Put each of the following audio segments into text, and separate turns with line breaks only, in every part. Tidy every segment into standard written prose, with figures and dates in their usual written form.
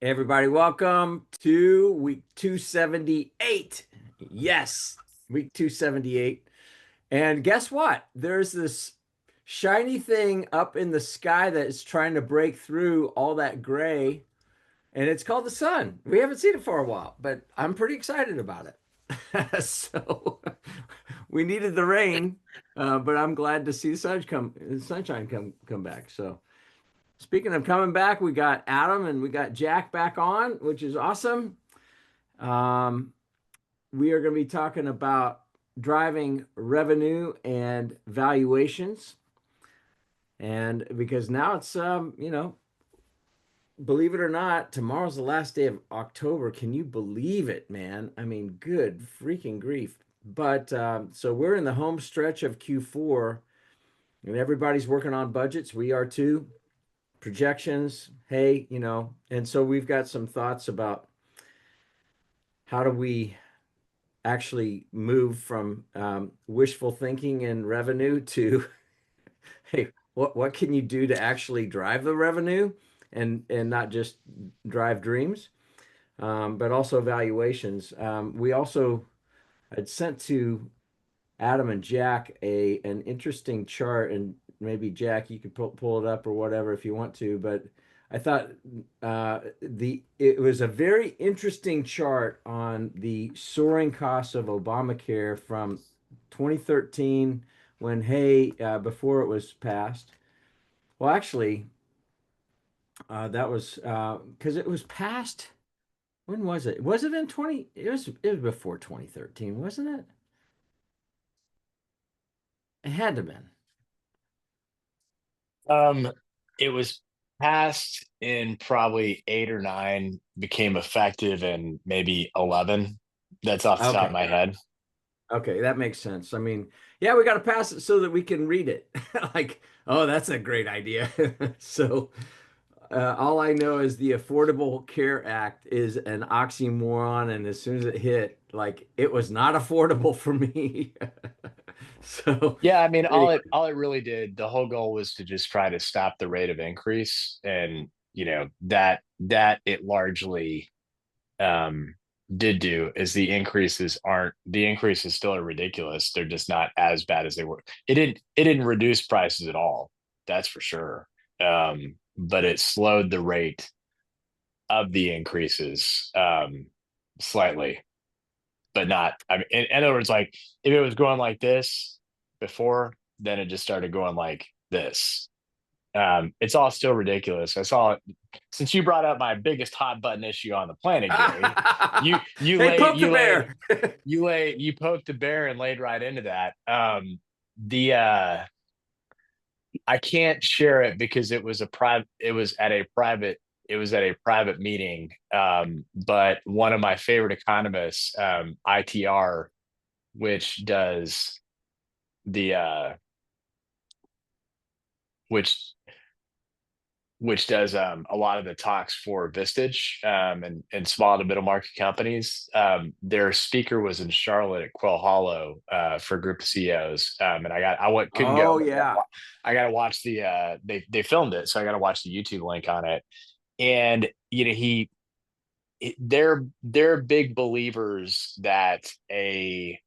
Hey everybody, welcome to week 278. Yes, week 278. And guess what? There's this shiny thing up in the sky that is trying to break through all that gray, and it's called the sun. We haven't seen it for a while, but I'm pretty excited about it. So we needed the rain, but I'm glad to see sunshine come back. So speaking of coming back, we got Adam and we got Jack back on, which is awesome. Um, we are going to be talking about driving revenue and valuations. And because now it's, believe it or not, tomorrow's the last day of October. Can you believe it, man? I mean, good freaking grief. But so we're in the home stretch of Q4 and everybody's working on budgets. We are too. Projections. Hey, and so we've got some thoughts about how do we actually move from wishful thinking and revenue to hey, what can you do to actually drive the revenue and not just drive dreams, but also valuations. We also had sent to Adam and Jack a an interesting chart, and maybe Jack, you could pull it up or whatever if you want to. But I thought the it was a very interesting chart on the soaring costs of Obamacare from 2013 when before it was passed. Well, actually, that was because it was passed. When was it? Was it in 20? It was before 2013, wasn't it? It had to have been.
Um, it was passed in probably eight or nine, became effective in maybe 11. That's off the top of
Okay,
my
got it.
head.
Okay, that makes sense. I mean, yeah, we got to pass it so that we can read it. Like, oh, that's a great idea. So, all I know is the Affordable Care Act is an oxymoron, and as soon as it hit, like, it was not affordable for me. So,
Yeah, I mean, all
anyway,
it really did, the whole goal was to just try to stop the rate of increase. And, that it largely um did do is the increases still are ridiculous. They're just not as bad as they were. It didn't reduce prices at all, that's for sure. But it slowed the rate of the increases slightly, but not. I mean, in other words, like if it was going like this before, then it just started going like this. It's all still ridiculous. I saw it since you brought up my biggest hot button issue on the planet, Gary. You you
hey,
laid
poke the
you laid
bear.
you poked the bear and laid right into that. The I can't share it because it was at a private meeting. But one of my favorite economists, ITR, which does the which which does a lot of the talks for Vistage, and small to middle market companies. Their speaker was in Charlotte at Quell Hollow for a group of CEOs, and couldn't go,
Oh
but
yeah.
I got to watch they filmed it, so I got to watch the YouTube link on it. And they're big believers that a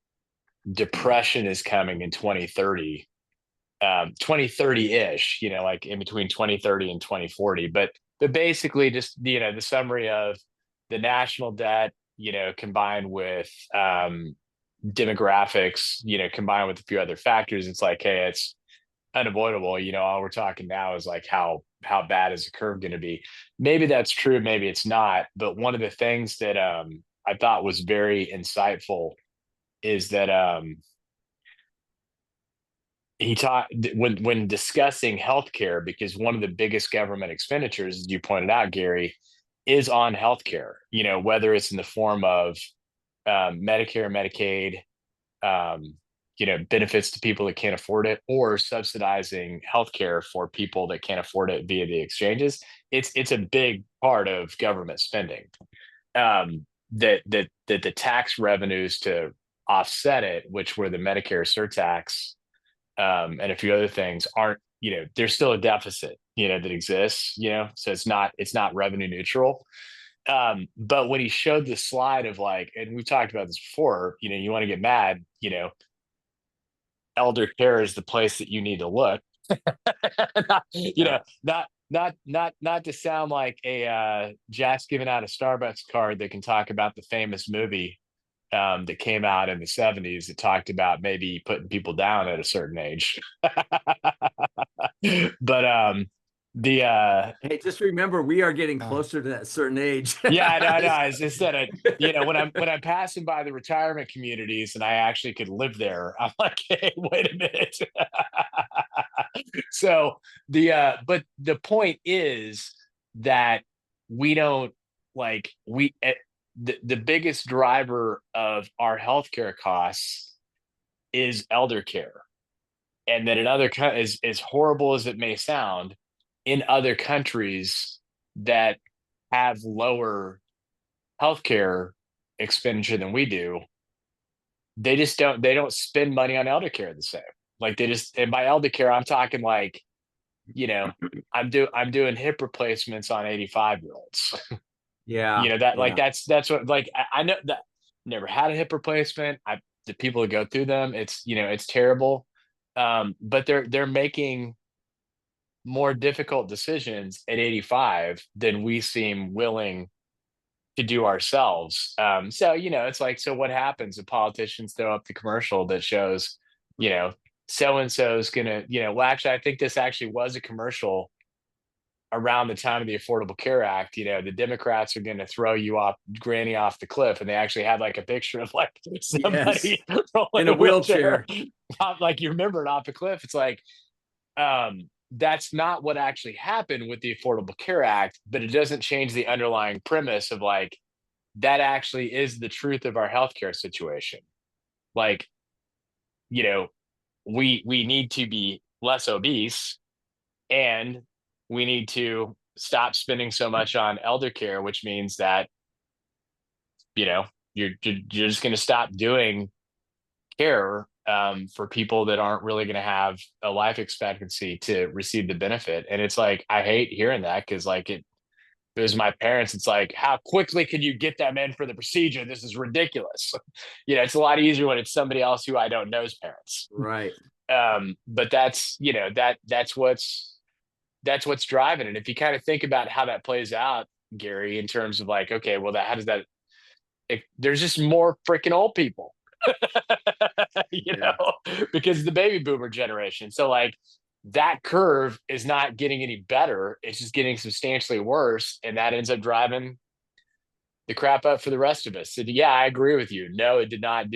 depression is coming in 2030, 2030-ish, like in between 2030 and 2040. But basically just, the summary of the national debt, combined with demographics, combined with a few other factors, it's like, hey, it's unavoidable. All we're talking now is like how bad is the curve going to be? Maybe that's true, maybe it's not. But one of the things that I thought was very insightful is that he taught when discussing healthcare, because one of the biggest government expenditures, as you pointed out, Gary, is on healthcare. Whether it's in the form of Medicare, Medicaid, um, benefits to people that can't afford it, or subsidizing healthcare for people that can't afford it via the exchanges. It's a big part of government spending. That the tax revenues to offset it, which were the Medicare surtax, and a few other things, aren't, there's still a deficit, that exists, so it's not revenue neutral. But when he showed the slide of like, and we've talked about this before, you want to get mad, elder care is the place that you need to look. not,
Yeah.
not to sound like a Jack's giving out a Starbucks card that can talk about the famous movie that came out in the 70s that talked about maybe putting people down at a certain age. But the
Hey, just remember, we are getting closer to that certain age.
yeah, I know. It's instead of when I'm passing by the retirement communities and I actually could live there, I'm like, hey, wait a minute. So but the point is that we don't like we the biggest driver of our healthcare costs is elder care, and that in other as horrible as it may sound, in other countries that have lower healthcare expenditure than we do, they don't spend money on elder care the same. Like they just, and by elder care, I'm talking like, you know, I'm doing hip replacements on 85-year-olds.
Yeah,
That like
yeah,
that's what like I know that never had a hip replacement. The people that go through them, it's terrible. But they're making more difficult decisions at 85 than we seem willing to do ourselves. So it's like, so what happens if politicians throw up the commercial that shows, you know, so and so is gonna, well, actually, I think this actually was a commercial around the time of the Affordable Care Act. The Democrats are going to throw you off, granny off the cliff, and they actually had like a picture of like
yes,
somebody rolling
in a
a wheelchair,
wheelchair.
off, like you remember it, off a cliff. It's like, that's not what actually happened with the Affordable Care Act, but it doesn't change the underlying premise of like that actually is the truth of our healthcare situation. Like, you know, we need to be less obese, and we need to stop spending so much on elder care, which means that, you're just going to stop doing care for people that aren't really going to have a life expectancy to receive the benefit. And it's like, I hate hearing that because like it was my parents. It's like, how quickly can you get them in for the procedure? This is ridiculous. It's a lot easier when it's somebody else who I don't know's parents.
Right.
But that's that's what's driving it. If you kind of think about how that plays out, Gary, in terms of like, okay, well, how does that? There's just more freaking old people, you
Yeah.
know, because the baby boomer generation. So like that curve is not getting any better. It's just getting substantially worse. And that ends up driving the crap up for the rest of us. So yeah, I agree with you. No, it did not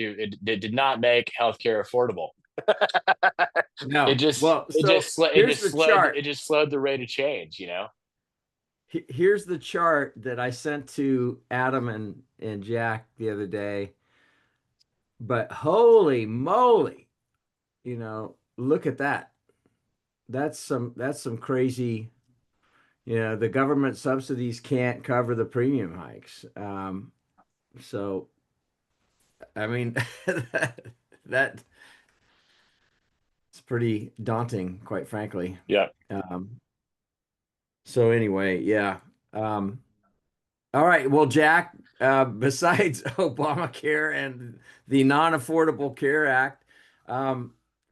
make healthcare affordable. It
No.
just
Well, so here's the
it
chart.
just slowed the rate of change.
Here's the chart that I sent to Adam and Jack the other day. But holy moly, look at that. That's some crazy, the government subsidies can't cover the premium hikes. So I mean that's pretty daunting, quite frankly.
Yeah.
Um, so anyway, yeah. Um, all right. Well, Jack, besides Obamacare and the Non-Affordable Care Act,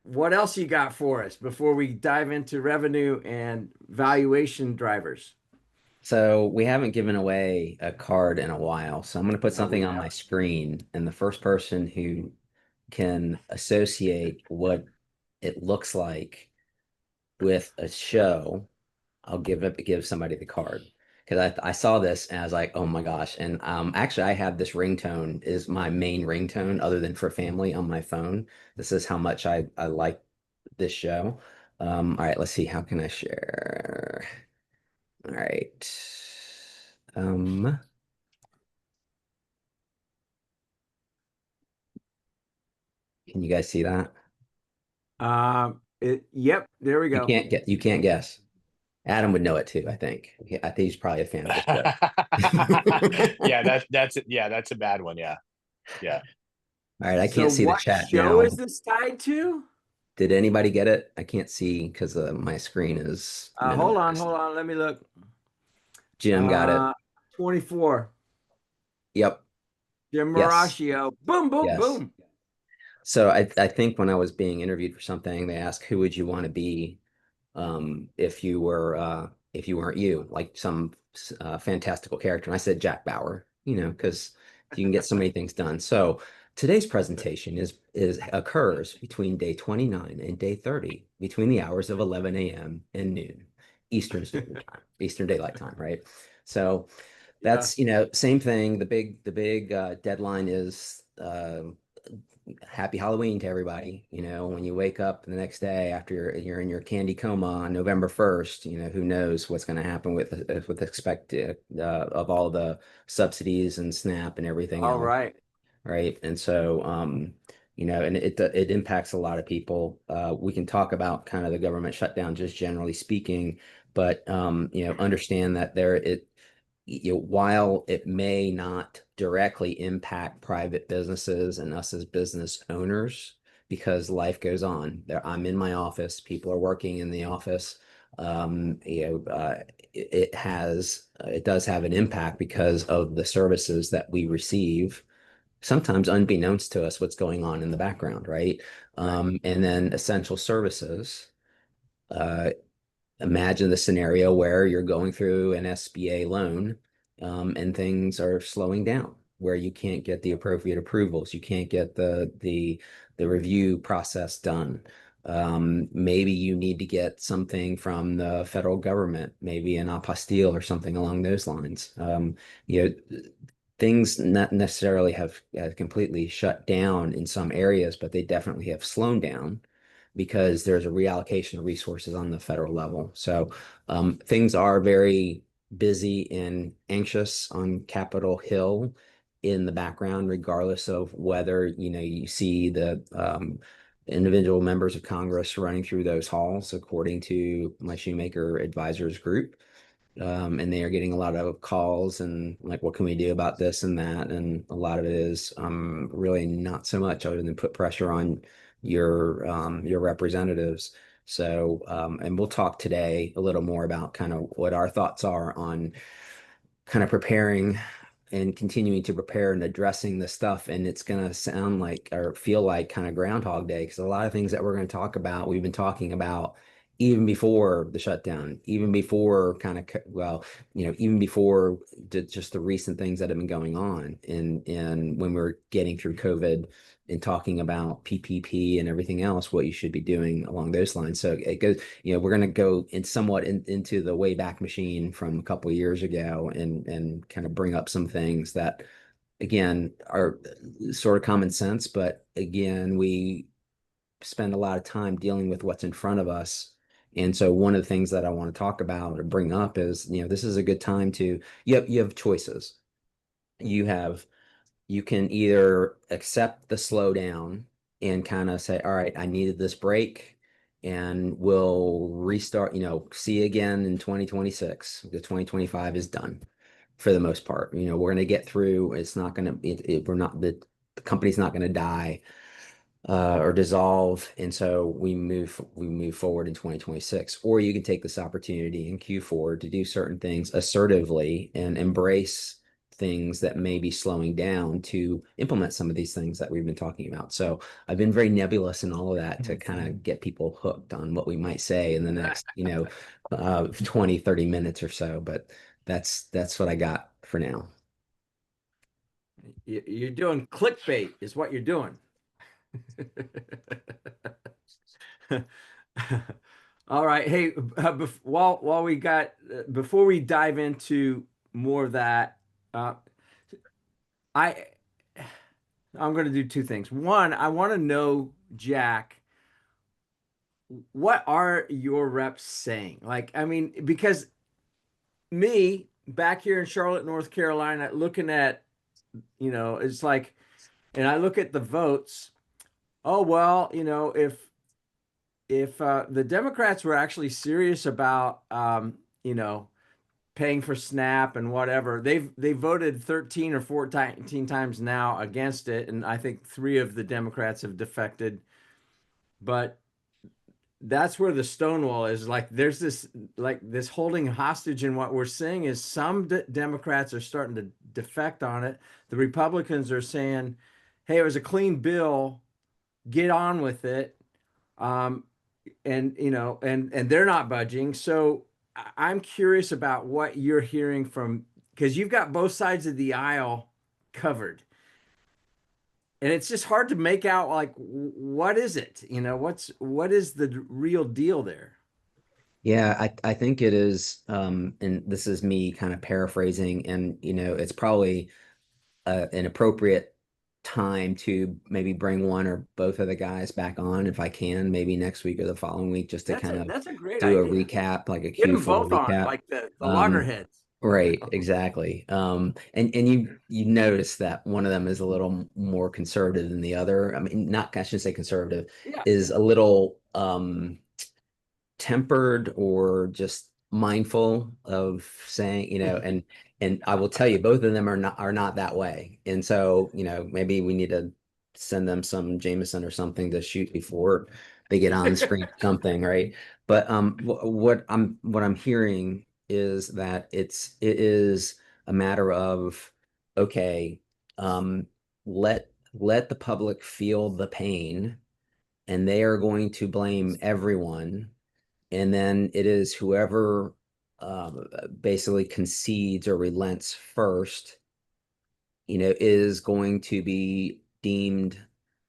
what else you got for us before we dive into revenue and valuation drivers?
So we haven't given away a card in a while. So I'm going to put
No, we
something on my
haven't.
screen, and the first person who can associate what it looks like with a show, I'll give somebody the card. Because I saw this and I was like, oh my gosh. And actually I have this ringtone is my main ringtone other than for family on my phone. This is how much I like this show. All right, let's see. How can I share? All right. Um, can you guys see that?
Yep, there we go.
You can't guess. Adam would know it too, I think. I think he's probably a fan of the show.
Yeah, that's a bad one. Yeah. Yeah.
All right, I
So
can't see the
what
chat
show is
now.
this tied to?
Did anybody get it? I can't see because my screen is
Hold on,
minimized.
hold on. Let me look.
Jim got
Uh,
it.
24.
Yep.
Jim
Yes.
Maracchio. Boom, boom,
Yes.
boom.
So I think when I was being interviewed for something, they asked who would you want to be if you weren't you, like some fantastical character. And I said Jack Bauer, because you can get so many things done. So today's presentation is occurs between day 29 and day 30, between the hours of 11 a.m. and noon, Eastern Standard Time, Eastern Daylight Time, right? So
Yeah.
that's, same thing. The big deadline is happy Halloween to everybody. When you wake up the next day after you're in your candy coma on November 1st, who knows what's going to happen with expected of all the subsidies and SNAP and everything
All
else,
right.
right? And so, and it impacts a lot of people. We can talk about kind of the government shutdown just generally speaking, but understand that while it may not directly impact private businesses and us as business owners, because life goes on. I'm in my office, people are working in the office. It does have an impact because of the services that we receive, sometimes unbeknownst to us what's going on in the background, right?
Right.
And then essential services. Uh, Imagine the scenario where you're going through an SBA loan, and things are slowing down, where you can't get the appropriate approvals, you can't get the review process done. Maybe you need to get something from the federal government, maybe an apostille or something along those lines. You know, things not necessarily have completely shut down in some areas, but they definitely have slowed down because there's a reallocation of resources on the federal level. So things are very busy and anxious on Capitol Hill in the background, regardless of whether you see the individual members of Congress running through those halls, according to my Shoemaker Advisors group. And they are getting a lot of calls and like, what can we do about this and that? And a lot of it is really not so much other than put pressure on your representatives. So, and we'll talk today a little more about kind of what our thoughts are on kind of preparing and continuing to prepare and addressing the stuff. And it's going to sound like or feel like kind of Groundhog Day, because a lot of things that we're going to talk about, we've been talking about even before the shutdown, even before kind of, well, even before just the recent things that have been going on. And when we're getting through COVID and talking about PPP and everything else, what you should be doing along those lines. So it goes, we're going to go into the Wayback Machine from a couple of years ago and kind of bring up some things that, again, are sort of common sense, but again, we spend a lot of time dealing with what's in front of us. And so one of the things that I want to talk about or bring up is, this is a good time to, you have choices. You have you can either accept the slowdown and kind of say, all right, I needed this break and we'll restart, see you again in 2026. The 2025 is done for the most part. We're going to get through. It's not going to, we're not, the company's not going to die or dissolve, and so we move forward in 2026. Or you can take this opportunity in Q4 to do certain things assertively and embrace things that may be slowing down to implement some of these things that we've been talking about. So I've been very nebulous in all of that to kind of get people hooked on what we might say in the next 20 30 minutes or so, but that's what I got for now.
You're doing clickbait, is what you're doing. All right. Hey, while we got before we dive into more of that, uh, I I'm going to do two things. One, I want to know, Jack, what are your reps saying? Like, I mean, because me back here in Charlotte, North Carolina, looking at, it's like, and I look at the votes. Oh, well, if the Democrats were actually serious about, paying for SNAP and whatever, they voted 13 or 14 times now against it, and I think three of the Democrats have defected. But that's where the stonewall is. Like there's this like this holding hostage, and what we're seeing is some Democrats are starting to defect on it. The Republicans are saying, "Hey, it was a clean bill. Get on with it." Um, and and they're not budging. So I'm curious about what you're hearing from, because you've got both sides of the aisle covered, and it's just hard to make out like what is it? What is the real deal there?
Yeah, I think it is, and this is me kind of paraphrasing, and it's probably an appropriate time to maybe bring one or both of the guys back on if I can, maybe next week or the following week, just to
That's
kind
a
of
that's a great
do a
idea.
recap, like a
Get them
Q4
both on,
recap.
like the
Um,
loggerheads.
right, exactly. And you notice that one of them is a little more conservative than the other. I mean, not I shouldn't say conservative,
Yeah.
is a little tempered or just mindful of saying, and I will tell you, both of them are not that way. And so, maybe we need to send them some Jameson or something to shoot before they get on screen, something, right? But what I'm hearing is that it is a matter of, okay, um, let the public feel the pain, and they are going to blame everyone, and then it is whoever basically concedes or relents first, is going to be deemed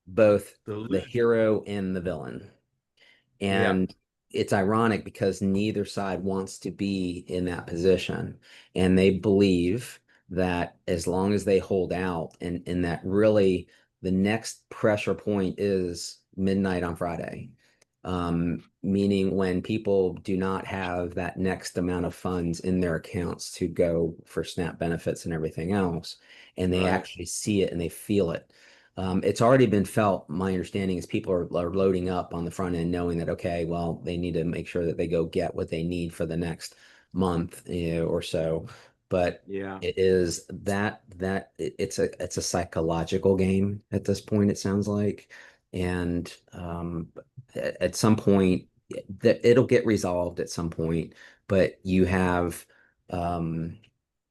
both
The
the
loser.
hero and the villain.
Yeah.
And it's ironic because neither side wants to be in that position. And they believe that as long as they hold out, and that really the next pressure point is midnight on Friday. Meaning when people do not have that next amount of funds in their accounts to go for SNAP benefits and everything else, and they
Right.
actually see it and they feel it. It's already been felt. My understanding is people are loading up on the front end, knowing that, okay, well, they need to make sure that they go get what they need for the next month, or so. But
Yeah.
it is it's a psychological game at this point, it sounds like. And at some point, that it'll get resolved at some point. But you have um,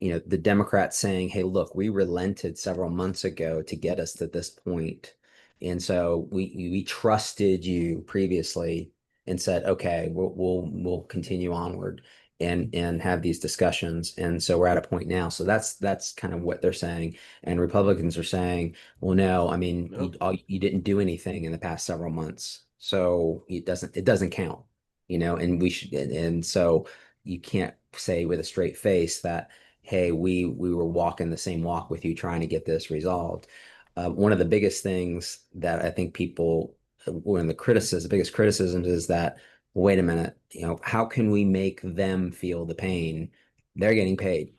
the Democrats saying, "Hey, look, we relented several months ago to get us to this point, and so we trusted you previously and said, okay, we'll continue onward and have these discussions, and so we're at a point now." So that's kind of what they're saying, and Republicans are saying, "Well, no, I mean,
Nope.
you didn't do anything in the past several months, so it doesn't count, and we should, and so you can't say with a straight face that." Hey, we were walking the same walk with you trying to get this resolved. One of the biggest things that I think people, the biggest criticisms is that, wait a minute, how can we make them feel the pain? They're getting paid.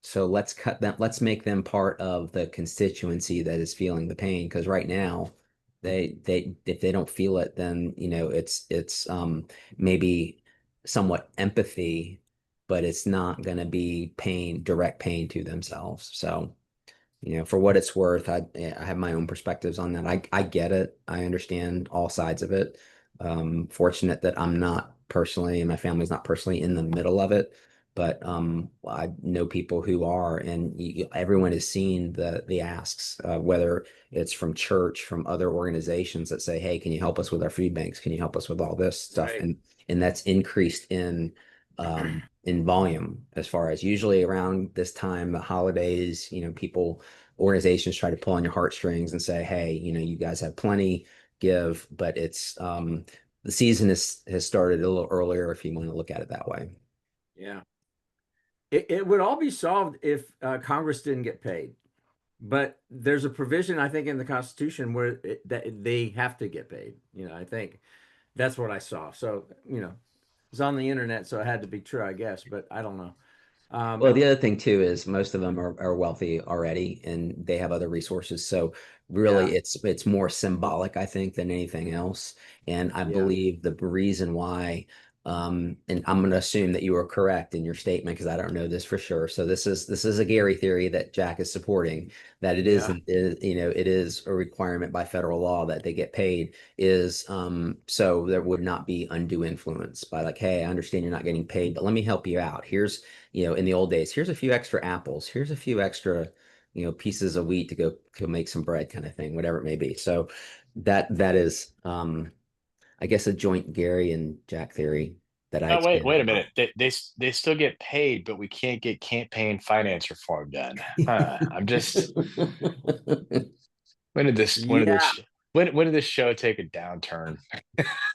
So let's cut them, let's make them part of the constituency that is feeling the pain. Because right now, they if they don't feel it, then it's maybe somewhat empathy, but it's not going to be pain, direct pain to themselves. So for what it's worth, I have my own perspectives on that. I get it. I understand all sides of it. Fortunate that I'm not personally, and my family's not personally in the middle of it, but I know people who are, and everyone has seen the asks, whether it's from church, from other organizations that say, "Hey, can you help us with our food banks? Can you help us with all this stuff?"
Right.
And that's increased in volume, as far as usually around this time, the holidays, people, organizations try to pull on your heartstrings and say, "Hey, you guys have plenty, give," but it's the season has started a little earlier if you want to look at it that way.
Yeah. It would all be solved if Congress didn't get paid. But there's a provision, I think, in the Constitution where that they have to get paid. I think that's what I saw. So, it's on the internet, so it had to be true, I guess. But I don't know.
Well, the other thing too is most of them are wealthy already and they have other resources. So
Yeah,
really it's more symbolic, I think, than anything else. And I
yeah,
believe the reason why And I'm going to assume that you are correct in your statement because I don't know this for sure. So this is a Gary theory that Jack is supporting, that it
Yeah.
it is a requirement by federal law that they get paid, is so there would not be undue influence by like, hey, I understand you're not getting paid, but let me help you out. Here's, in the old days, here's a few extra apples, here's a few extra, pieces of wheat to go make some bread kind of thing, whatever it may be. So that is I guess a joint Gary and Jack theory that I
Oh,
expanded
wait a minute.
upon.
They still get paid, but we can't get campaign finance reform done. Huh. I'm just when did this when did
Yeah.
this when did this show take a downturn?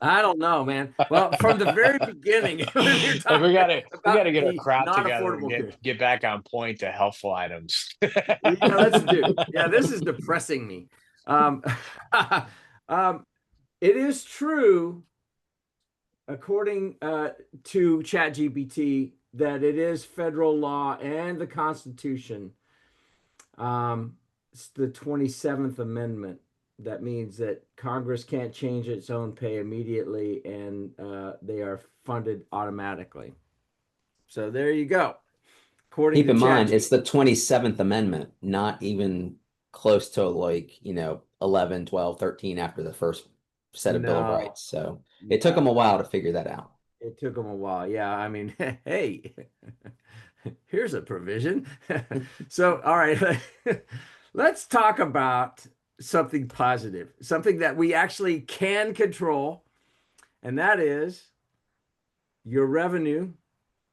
I don't know, man. Well, from the very beginning, when we were
Like we
talking
gotta
about
get our
the
crap together and
non-affordable care.
get back on point to helpful items.
Yeah, let's do. Yeah, this is depressing me. Um, it is true, according to ChatGPT, that it is federal law and the Constitution. It's the 27th Amendment. That means that Congress can't change its own pay immediately, and they are funded automatically. So there you go. According
Keep
to
in mind,
ChatGPT.
it's the 27th Amendment, not even close to like, 11, 12, 13 after the first set of Bill of
No,
Rights. So it took
yeah,
them a while to figure that out.
it took them a while. Yeah, I mean, hey, here's a provision. So, all right, let's talk about something positive, something that we actually can control, and that is your revenue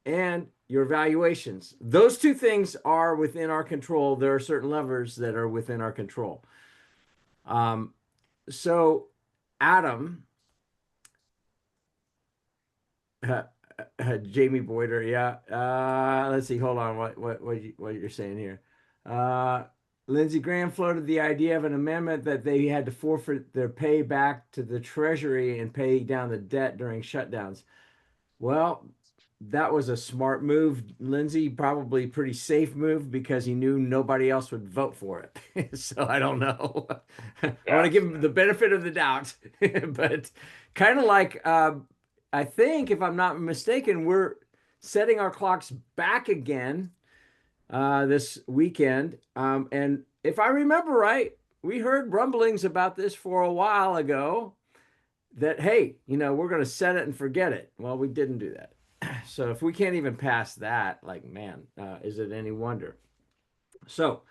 and your valuations. Those two things are within our control. There are certain levers that are within our control. Um, so, Adam, Jamie Boyder, yeah. Let's see. Hold on. What you're saying here? Uh, Lindsey Graham floated the idea of an amendment that they had to forfeit their pay back to the Treasury and pay down the debt during shutdowns. Well, that was a smart move, Lindsey. Probably pretty safe move because he knew nobody else would vote for it. So I don't know. I want
Yeah.
to give him the benefit of the doubt, but kind of like I think, if I'm not mistaken, we're setting our clocks back again this weekend. And if I remember right, we heard rumblings about this for a while ago that, hey, we're going to set it and forget it. Well, we didn't do that. So if we can't even pass that, like, man, is it any wonder? So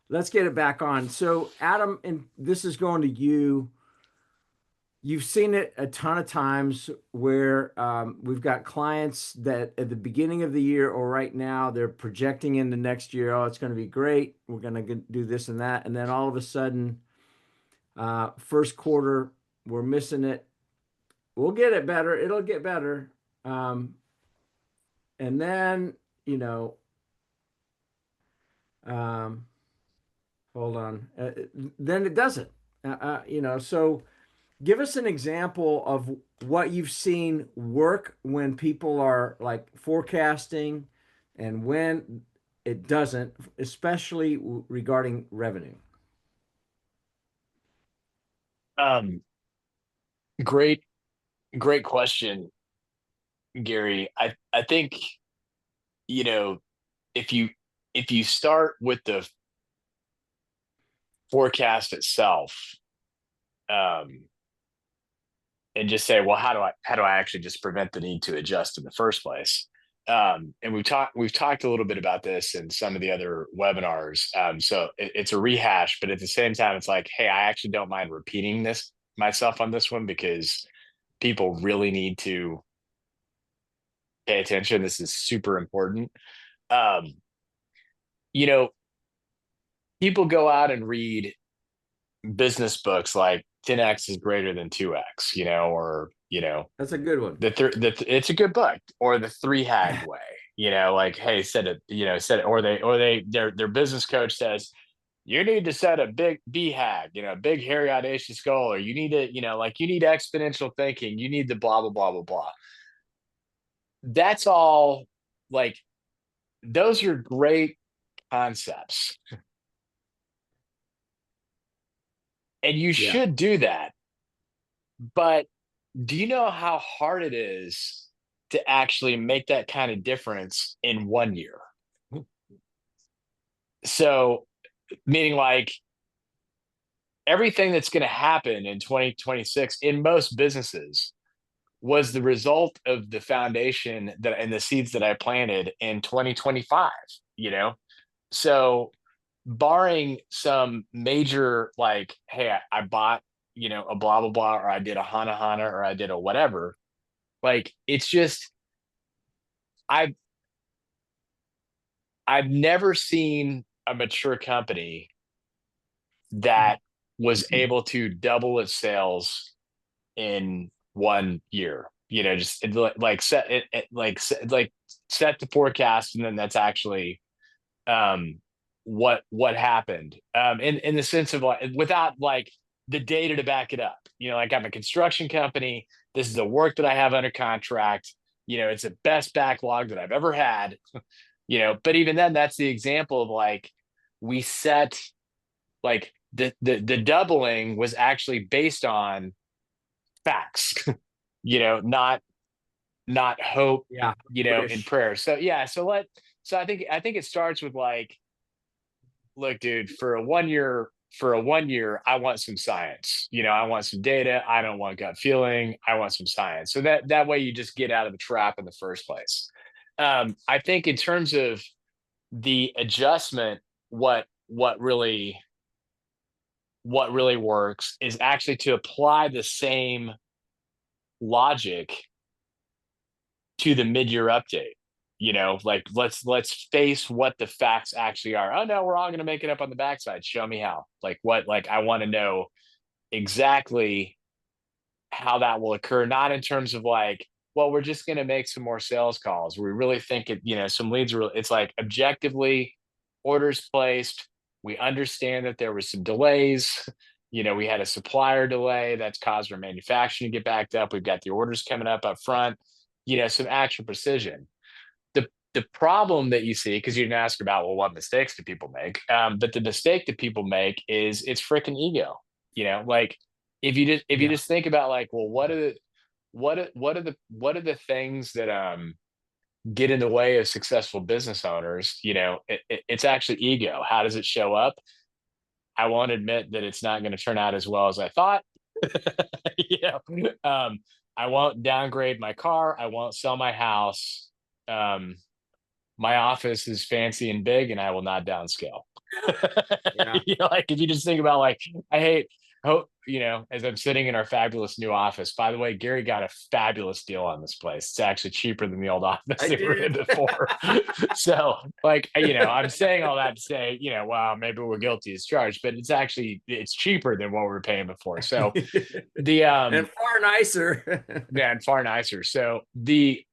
let's get it back on. So, Adam, and this is going to you. You've seen it a ton of times where we've got clients that at the beginning of the year or right now, they're projecting into next year. Oh, it's going to be great. We're going to do this and that. And then all of a sudden, first quarter, we're missing it. We'll get it better. It'll get better. And then, you know, um, hold on. Then it doesn't. So give us an example of what you've seen work when people are like forecasting and when it doesn't, especially regarding revenue.
Um, great, great question, Gary. I think, you know, if you if you start with the forecast itself, um, and just say, well, how do I actually just prevent the need to adjust in the first place? And we've talked a little bit about this in some of the other webinars. So it's a rehash, but at the same time, it's like, hey, I actually don't mind repeating this myself on this one because people really need to pay attention. This is super important. Um, you know, people go out and read business books like 10x is greater than 2x, or
That's a good one.
it's a good book, or the three hag way, like, hey, set it, or their business coach says you need to set a big B hag, big hairy audacious goal, or you need to, like, you need exponential thinking, you need the blah blah blah blah blah. That's all, like, those are great concepts, and you
Yeah.
should do that. But do you know how hard it is to actually make that kind of difference in 1 year. So, meaning like everything that's going to happen in 2026 in most businesses was the result of the foundation that and the seeds that I planted in 2025, you know? So, barring some major like, hey, I bought, a blah blah blah, or I did a Hana Hana, or I did a whatever, like it's just I've I've never seen a mature company that was able to double its sales in 1 year. Just like set it like set the forecast, and then that's actually um what happened. In the sense of like without like the data to back it up. Like I'm a construction company. This is the work that I have under contract. It's the best backlog that I've ever had. But even then, that's the example of like we set like the doubling was actually based on facts, not hope,
Yeah.
in
Wish.
prayer. So yeah, so I think it starts with like, look, dude, for a 1 year, I want some science. I want some data. I don't want gut feeling. I want some science. So that way you just get out of the trap in the first place. I think in terms of the adjustment, what really works is actually to apply the same logic to the mid-year update. Like let's face what the facts actually are. Oh no, we're all going to make it up on the backside. Show me how. Like I want to know exactly how that will occur, not in terms of like, well, we're just going to make some more sales calls. We really think some leads are, it's like objectively orders placed. We understand that there was some delays. We had a supplier delay that's caused our manufacturing to get backed up. We've got the orders coming up front, some actual precision. The problem that you see, because you didn't ask about, well, what mistakes do people make? But the mistake that people make is it's freaking ego. Like if you just think about like, well, what are the things that get in the way of successful business owners? It's actually ego. How does it show up? I won't admit that it's not going to turn out as well as I thought. you know, um, I won't downgrade my car. I won't sell my house. Um, my office is fancy and big, and I will not downscale.
Yeah.
Like if you just think about like, I hate, hope, as I'm sitting in our fabulous new office. By the way, Gary got a fabulous deal on this place. It's actually cheaper than the old office
I
they were in
did.
before. So, like, I'm saying all that to say, wow, maybe we're guilty as charged, but it's cheaper than what we were paying before. So the
And far nicer.
yeah, and far nicer. So I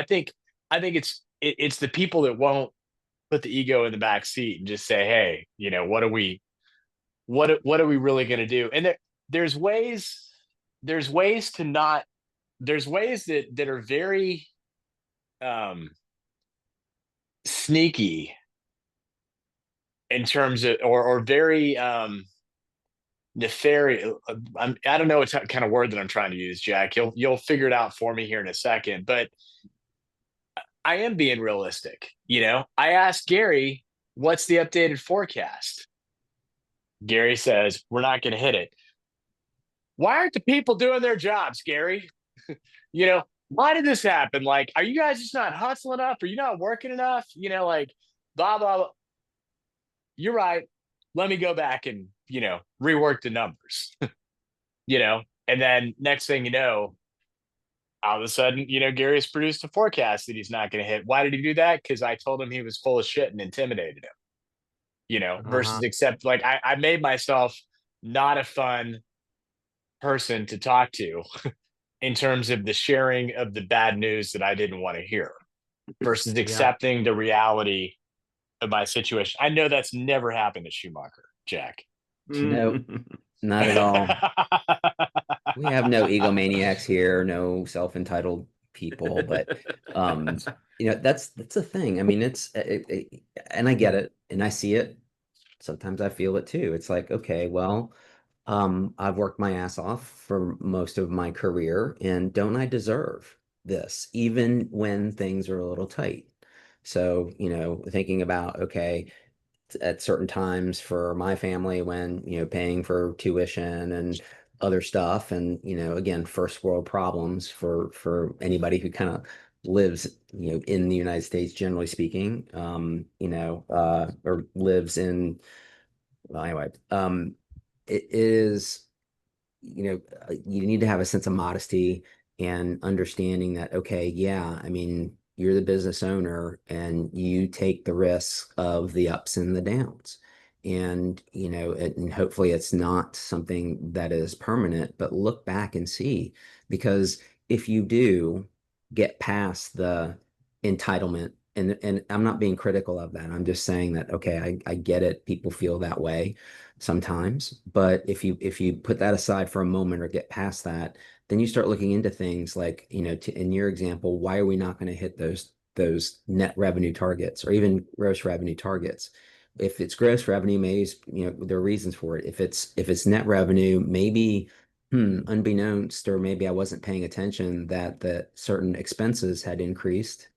think it's the people that won't put the ego in the back seat and just say, hey, what are we really going to do? And there's ways there's ways to not there's ways that are very um sneaky in terms of, or very nefarious. I don't know what kind of word that I'm trying to use, Jack. You'll figure it out for me here in a second, but I am being realistic. I asked Gary, what's the updated forecast? Gary says, we're not going to hit it. Why aren't the people doing their jobs, Gary? Why did this happen? Like, are you guys just not hustling enough? Are you not working enough? Like, blah, blah, blah. You're right. Let me go back and, rework the numbers, and then next thing you know, all of a sudden, Gary's produced a forecast that he's not going to hit. Why did he do that? Because I told him he was full of shit and intimidated him, versus
Uh-huh.
accept, like, I made myself not a fun person to talk to in terms of the sharing of the bad news that I didn't want to hear versus
Yeah.
accepting the reality of my situation. I know that's never happened at Schumacher, Jack.
No, not at all. We have no egomaniacs here, no self-entitled people, but um, that's the thing. I mean, and I get it, and I see it. Sometimes I feel it too. It's like, okay, well, I've worked my ass off for most of my career, and don't I deserve this, even when things are a little tight. So, thinking about, okay, at certain times for my family when, paying for tuition and other stuff, and, again, first world problems for anybody who kind of lives, in the United States, generally speaking, or lives in, well, anyway, it is, you need to have a sense of modesty and understanding that, okay, yeah, I mean, you're the business owner and you take the risk of the ups and the downs. And, and hopefully it's not something that is permanent, but look back and see, because if you do get past the entitlement, and I'm not being critical of that. I'm just saying that, okay, I get it. People feel that way sometimes, but if you put that aside for a moment or get past that, then you start looking into things like, in your example, why are we not going to hit those net revenue targets or even gross revenue targets? If it's gross revenue, maybe there are reasons for it. If it's net revenue, maybe unbeknownst, or maybe I wasn't paying attention that the certain expenses had increased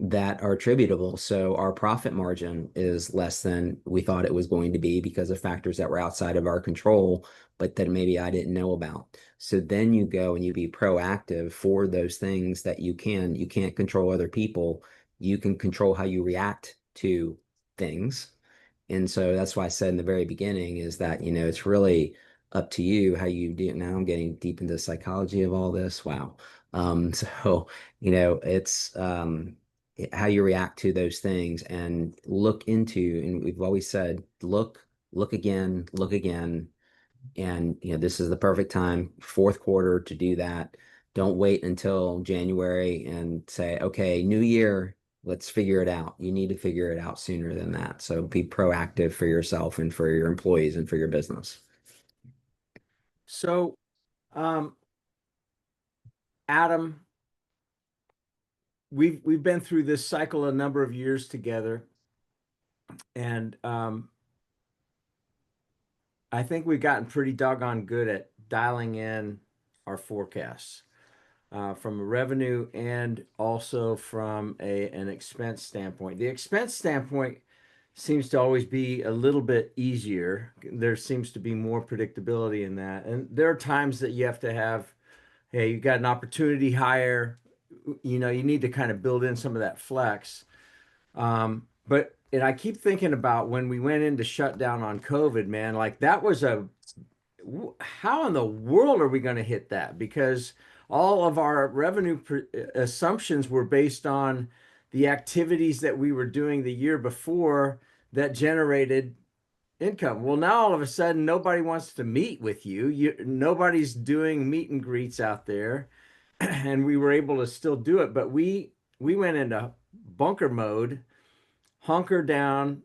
that are attributable. So our profit margin is less than we thought it was going to be because of factors that were outside of our control, but that maybe I didn't know about. So then you go and you be proactive for those things that you can't control other people. You can control how you react to things. And so that's why I said in the very beginning is that, it's really up to you how you do it. Now I'm getting deep into the psychology of all this. Wow. So, it's how you react to those things and look into, and we've always said, look again, look again. And, this is the perfect time, fourth quarter, to do that. Don't wait until January and say, okay, new year, let's figure it out. You need to figure it out sooner than that. So be proactive for yourself and for your employees and for your business.
So, um, Adam, we've been through this cycle a number of years together, and I think we've gotten pretty doggone good at dialing in our forecasts from a revenue and also from an expense standpoint. The expense standpoint seems to always be a little bit easier. There seems to be more predictability in that, and there are times that you have to have, hey, you got an opportunity hire, you need to kind of build in some of that flex. But and I keep thinking about when we went into shutdown on COVID, man, like that was how in the world are we going to hit that? Because all of our revenue assumptions were based on the activities that we were doing the year before that generated income. Well, now all of a sudden nobody wants to meet with you. Nobody's doing meet and greets out there, and we were able to still do it, but we went into bunker mode, hunker down,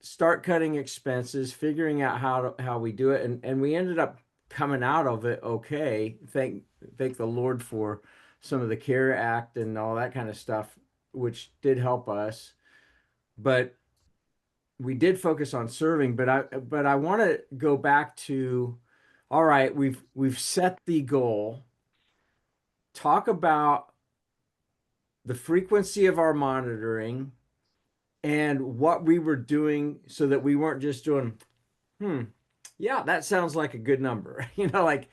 start cutting expenses, figuring out how we do it, and we ended up coming out of it okay. Thank the Lord for some of the CARE Act and all that kind of stuff, which did help us. But we did focus on serving. But I want to go back to, all right, we've set the goal. Talk about the frequency of our monitoring and what we were doing so that we weren't just doing, hmm, yeah, that sounds like a good number. Like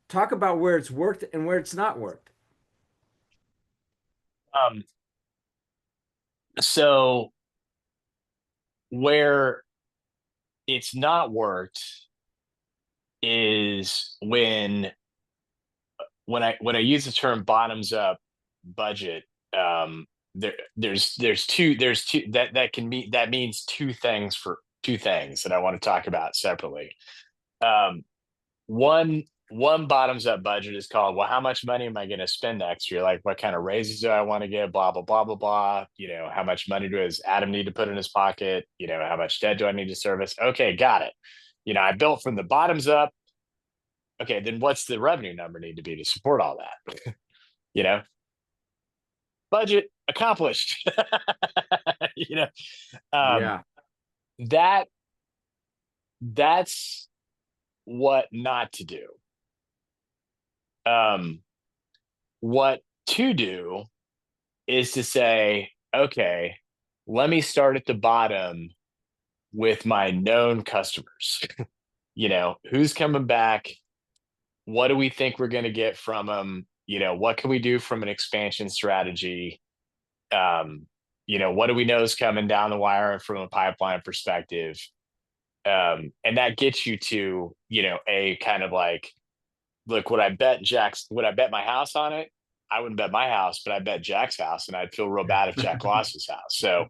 talk about where it's worked and where it's not worked.
Um, so where it's not worked is when I use the term bottoms up budget. There's two that can mean that means two things that I want to talk about separately. Um, one bottoms up budget is called, well, how much money am I going to spend next year? Like, what kind of raises do I want to get? Blah blah blah blah blah. How much money does Adam need to put in his pocket? How much debt do I need to service? Okay, got it. I built from the bottoms up. Okay, then what's the revenue number need to be to support all that? you know Budget accomplished. you know um
Yeah.
that that's what not to do. um what to do is to say, okay, let me start at the bottom with my known customers. Who's coming back? What do we think we're going to get from them? What can we do from an expansion strategy? Um, what do we know is coming down the wire from a pipeline perspective? And that gets you to, a kind of like, look, would I bet my house on it? I wouldn't bet my house, but I bet Jack's house, and I'd feel real bad if Jack lost his house. So,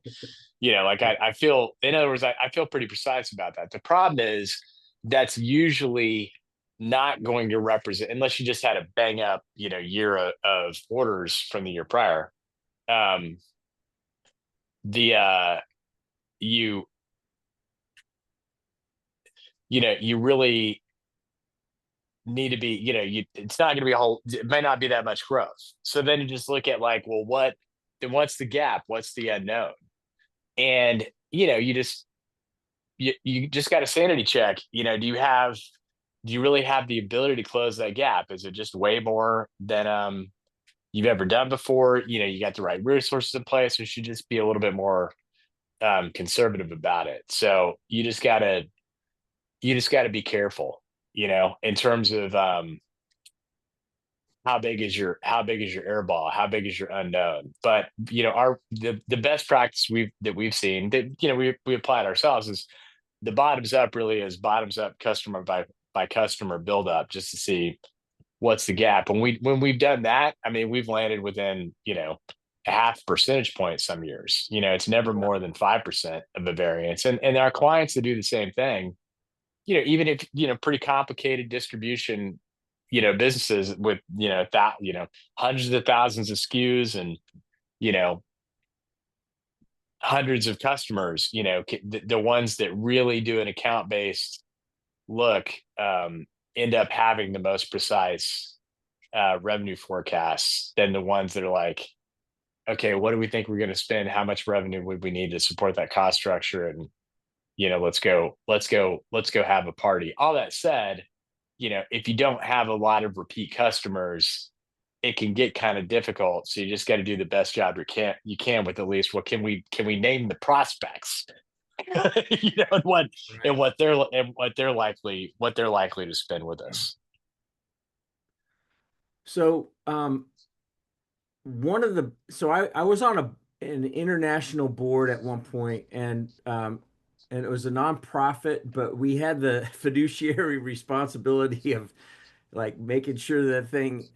like I feel, in other words, I feel pretty precise about that. The problem is that's usually not going to represent, unless you just had a bang up, year of orders from the year prior. Um, the you you really need to be, it's not going to be it may not be that much growth. So then you just look at like, well, what's the gap? What's the unknown? And, you just got a sanity check. Do you really have the ability to close that gap? Is it just way more than, you've ever done before? You got the right resources in place, or should just be a little bit more, conservative about it. So you just gotta be careful, in terms of, how big is your air ball, how big is your unknown. But the best practice we've seen that we applied ourselves is the bottoms up, really is bottoms up, customer by customer build up, just to see what's the gap. When we've done that, I mean, we've landed within a half percentage point some years. It's never
Yeah.
more than 5% of the variance. And our clients that do the same thing, even if pretty complicated distribution, businesses with hundreds of thousands of SKUs and you know hundreds of customers, the ones that really do an account based look, end up having the most precise, revenue forecasts than the ones that are like, okay, what do we think we're going to spend? How much revenue would we need to support that cost structure? And let's go have a party. All that said, if you don't have a lot of repeat customers, it can get kind of difficult. So you just got to do the best job you can with, at least, what can we name the prospects? And what and
Right.
what they're likely to spend with us.
So, I was on an international board at one point, and it was a nonprofit, but we had the fiduciary responsibility of like making sure that thing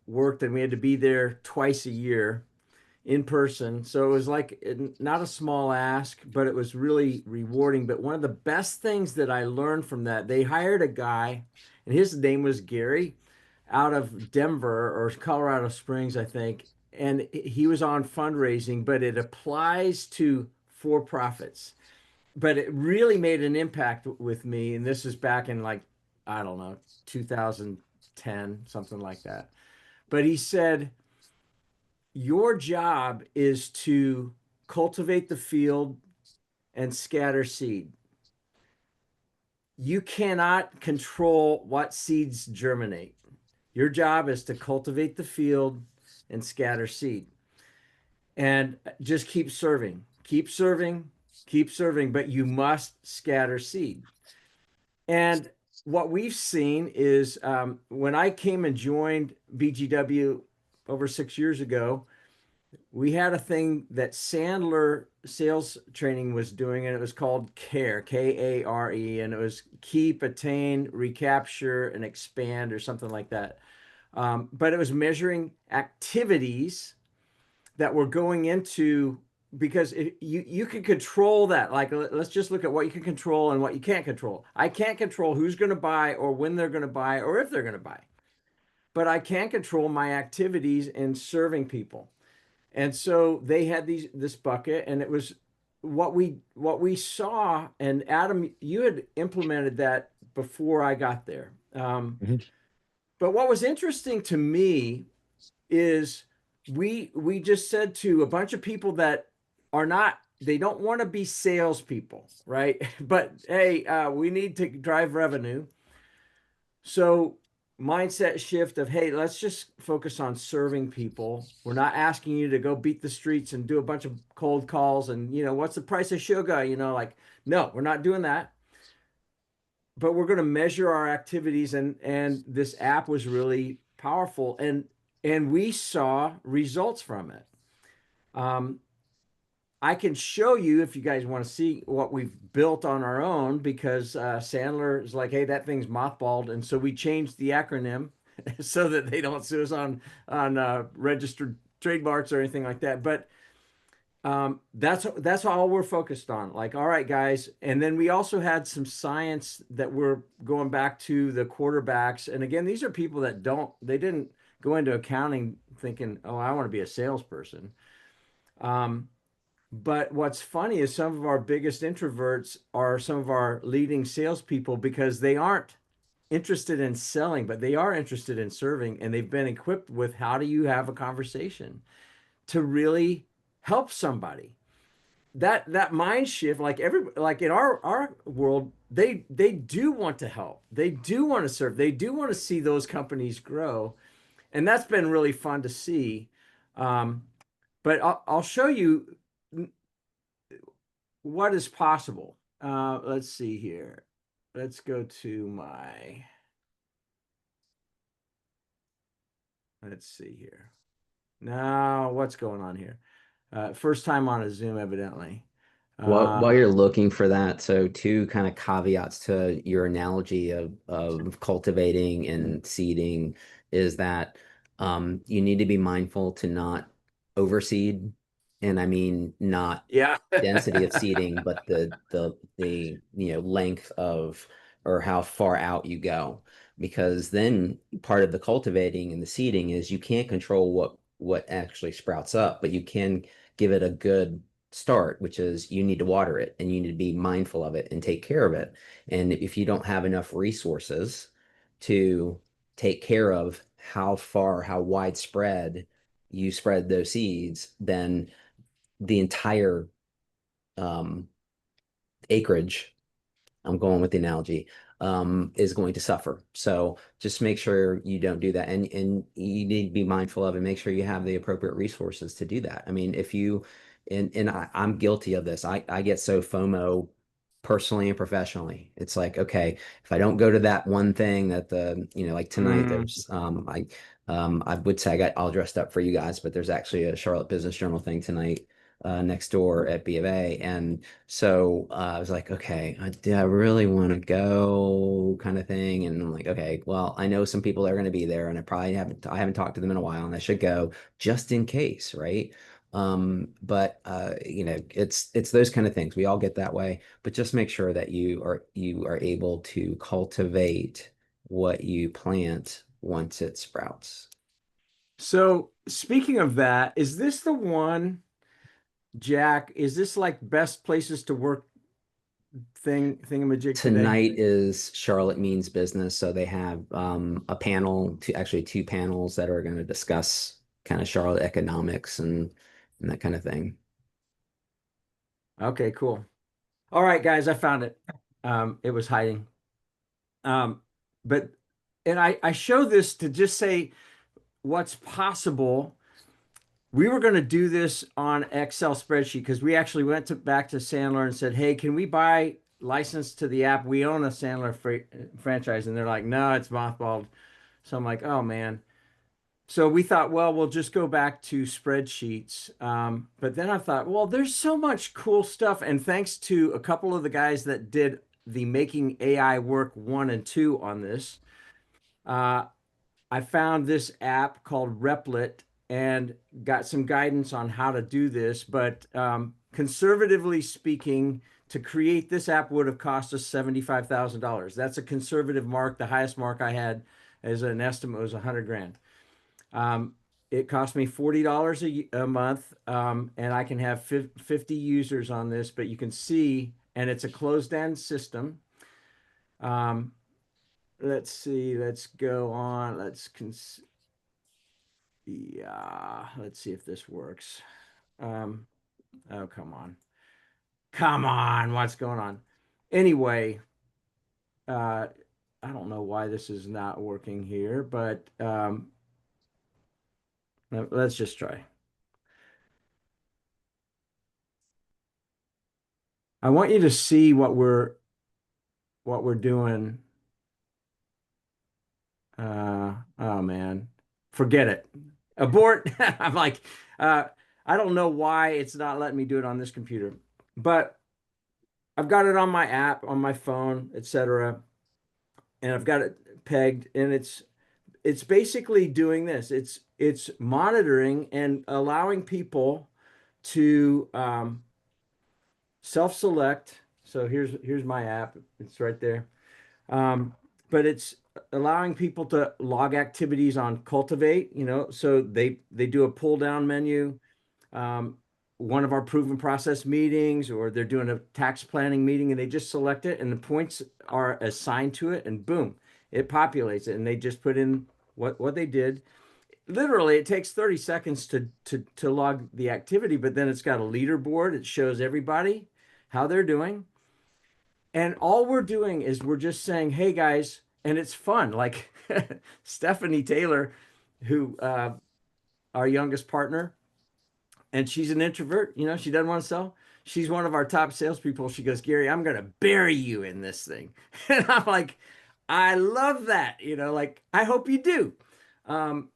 worked, and we had to be there twice a year in person. So it was like not a small ask, but it was really rewarding. But one of the best things that I learned from that, they hired a guy, and his name was Gary, out of Denver or Colorado Springs, I think. And he was on fundraising, but it applies to for profits. But it really made an impact with me. And this is back in like, I don't know, 2010, something like that. But he said, your job is to cultivate the field and scatter seed. You cannot control what seeds germinate. Your job is to cultivate the field and scatter seed. And just keep serving, keep serving, keep serving, but you must scatter seed. And what we've seen is when I came and joined BGW over 6 years ago, we had a thing that Sandler sales training was doing, and it was called CARE, Kare, and it was keep, attain, recapture, and expand, or something like that. But it was measuring activities that were going into, because you can control that. Like, let's just look at what you can control and what you can't control. I can't control who's going to buy or when they're going to buy or if they're going to buy, but I can control my activities in serving people. And so they had this bucket, and it was what we saw. And Adam, you had implemented that before I got there.
Mhm.
But what was interesting to me is we just said to a bunch of people that are not, they don't want to be salespeople, right? But hey, we need to drive revenue. So mindset shift of, hey, let's just focus on serving people. We're not asking you to go beat the streets and do a bunch of cold calls and, what's the price of sugar? Like, no, we're not doing that. But we're going to measure our activities, and this app was really powerful, and we saw results from it. Um, I can show you if you guys want to see what we've built on our own because Sandler is like, hey, that thing's mothballed, and so we changed the acronym so that they don't sue us on registered trademarks or anything like that. But that's all we're focused on. Like, all right, guys, and then we also had some science that we're going back to the quarterbacks, and again, these are people that they didn't go into accounting thinking, oh, I want to be a salesperson. Um, but what's funny is some of our biggest introverts are some of our leading salespeople because they aren't interested in selling, but they are interested in serving, and they've been equipped with how do you have a conversation to really help somebody. That mind shift, like in our world, they do want to help, they do want to serve, they do want to see those companies grow, and that's been really fun to see. But I'll show you what is possible. Let's see here. Let's go to my, let's see here. Now, what's going on here? First time on a Zoom, evidently.
While you're looking for that, so two kind of caveats to your analogy of cultivating and seeding is that you need to be mindful to not overseed, and I mean not
Yeah.
density of seeding, but the length of or how far out you go, because then part of the cultivating and the seeding is you can't control what actually sprouts up, but you can give it a good start, which is you need to water it and you need to be mindful of it and take care of it. And if you don't have enough resources to take care of how widespread you spread those seeds, then the entire um, acreage, I'm going with the analogy, is going to suffer. So just make sure you don't do that. And you need to be mindful of and make sure you have the appropriate resources to do that. I mean, if you, and I'm guilty of this, I get so FOMO personally and professionally. It's like, okay, if I don't go to that one thing that like tonight,
Mm.
there's, I would say I got all dressed up for you guys, but there's actually a Charlotte Business Journal thing tonight next door at B of A. And so I was like, okay, do I really want to go kind of thing? And I'm like, okay, well, I know some people that are going to be there and I haven't talked to them in a while and I should go just in case, right? But it's those kind of things. We all get that way, but just make sure that you are able to cultivate what you plant once it sprouts.
So speaking of that, is this the one, Jack? Is this like best places to work thingamajig today?
Tonight is Charlotte Means Business, so they have a panel, actually two panels that are going to discuss kind of Charlotte economics and that kind of thing.
Okay, cool. All right, guys, I found it. It was hiding. Um, but and I show this to just say what's possible. We were going to do this on Excel spreadsheet because we actually went back to Sandler and said, "Hey, can we buy license to the app? We own a Sandler franchise," and they're like, "No, it's mothballed." So I'm like, "Oh man." So we thought, well, we'll just go back to spreadsheets. But then I thought, well, there's so much cool stuff, and thanks to a couple of the guys that did the Making AI Work 1 and 2 on this, uh, I found this app called Replit and got some guidance on how to do this. But conservatively speaking, to create this app would have cost us $75,000. That's a conservative mark. The highest mark I had as an estimate was 100 grand. Um, it cost me $40 a month, and I can have 50 users on this, but you can see, and it's a closed end system. Um, let's see, let's go on. Yeah, let's see if this works. Um, oh, come on. Come on, what's going on? Anyway, uh, I don't know why this is not working here, but let's just try. I want you to see what we're doing. Oh man, forget it. Abort. I'm like, uh, I don't know why it's not letting me do it on this computer, but I've got it on my app, on my phone, etc., and I've got it pegged, and it's basically doing this. It's monitoring and allowing people to self-select. So here's my app. It's right there. Um, but it's allowing people to log activities on Cultivate, so they do a pull down menu, um, one of our proven process meetings, or they're doing a tax planning meeting and they just select it and the points are assigned to it and boom, it populates it and they just put in what they did. Literally, it takes 30 seconds to log the activity, but then it's got a leaderboard. It shows everybody how they're doing. And all we're doing is we're just saying, hey guys, and it's fun. Like Stephanie Taylor, who our youngest partner, and she's an introvert, she doesn't want to sell. She's one of our top salespeople. She goes, Gary, I'm gonna bury you in this thing. And I'm like, I love that, like I hope you do. Um,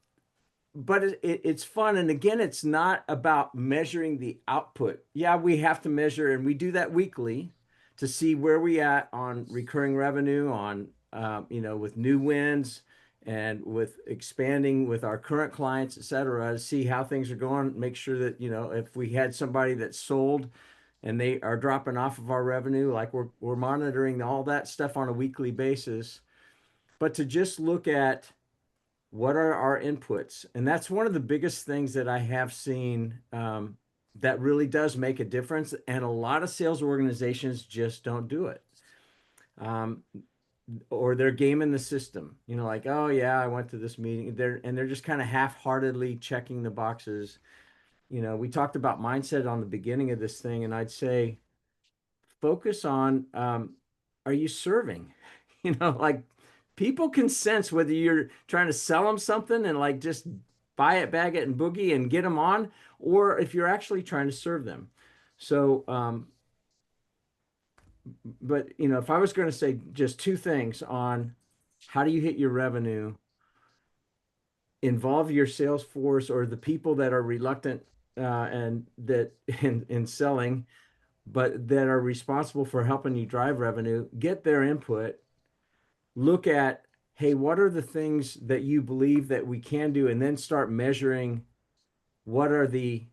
but it's fun. And again, it's not about measuring the output. Yeah, we have to measure, and we do that weekly to see where we at on recurring revenue, on with new wins and with expanding with our current clients, et cetera, to see how things are going. Make sure that if we had somebody that sold and they are dropping off of our revenue, like we're monitoring all that stuff on a weekly basis. But to just look at what are our inputs? And that's one of the biggest things that I have seen that really does make a difference. And a lot of sales organizations just don't do it. Um, or they're gaming the system, like, oh yeah, I went to this meeting. They're just kind of half-heartedly checking the boxes. We talked about mindset on the beginning of this thing, and I'd say focus on are you serving? Like people can sense whether you're trying to sell them something and like just buy it, bag it, and boogie and get them on, or if you're actually trying to serve them. So, but if I was going to say just two things on how do you hit your revenue, involve your sales force or the people that are reluctant and that in selling but that are responsible for helping you drive revenue, get their input, look at, hey, what are the things that you believe that we can do, and then start measuring what are the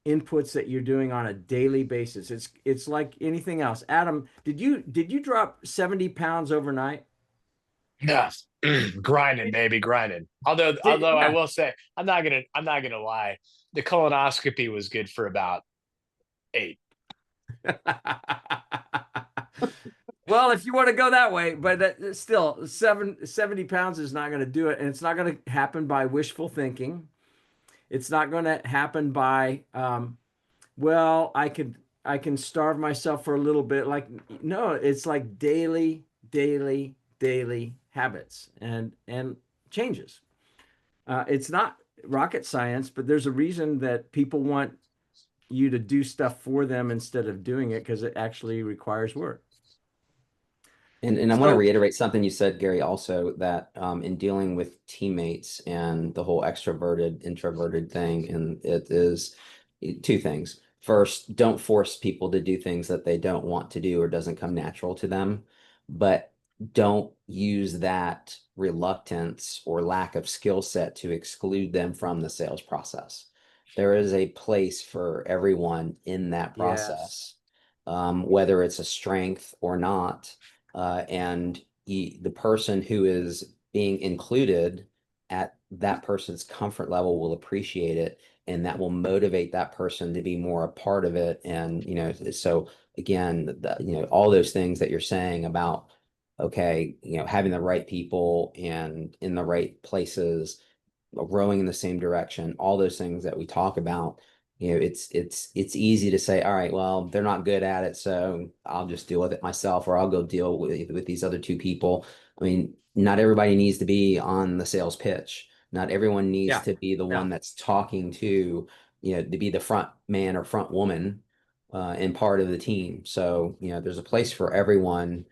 inputs that you're doing on a daily basis. It's like anything else. Adam, did you drop 70 pounds overnight?
Yeah. Grinding, baby, grinding. Although I
Yeah.
will say, I'm not gonna lie. The colonoscopy was good for about 8.
Well, if you want to go that way, but still, 70 pounds is not going to do it. And it's not going to happen by wishful thinking. It's not going to happen by, well, I can starve myself for a little bit. Like, no, it's like daily, daily, daily habits and changes. It's not rocket science, but there's a reason that people want you to do stuff for them instead of doing it because it actually requires work.
And I want to
So,
reiterate something you said, Gary, also that in dealing with teammates and the whole extroverted, introverted thing, and it is two things. First, don't force people to do things that they don't want to do or doesn't come natural to them, but don't use that reluctance or lack of skill set to exclude them from the sales process. There is a place for everyone in that
yes.
process, whether it's a strength or not, and the person who is being included at that person's comfort level will appreciate it, and that will motivate that person to be more a part of it. And so again, all those things that you're saying about, okay, having the right people and in the right places, rowing in the same direction, all those things that we talk about. It's easy to say, all right, well, they're not good at it, so I'll just deal with it myself, or I'll go deal with these other two people. I mean, not everybody needs to be on the sales pitch. Not everyone needs
Yeah.
to be the
Yeah.
one that's talking to, to be the front man or front woman and part of the team. So, there's a place for everyone.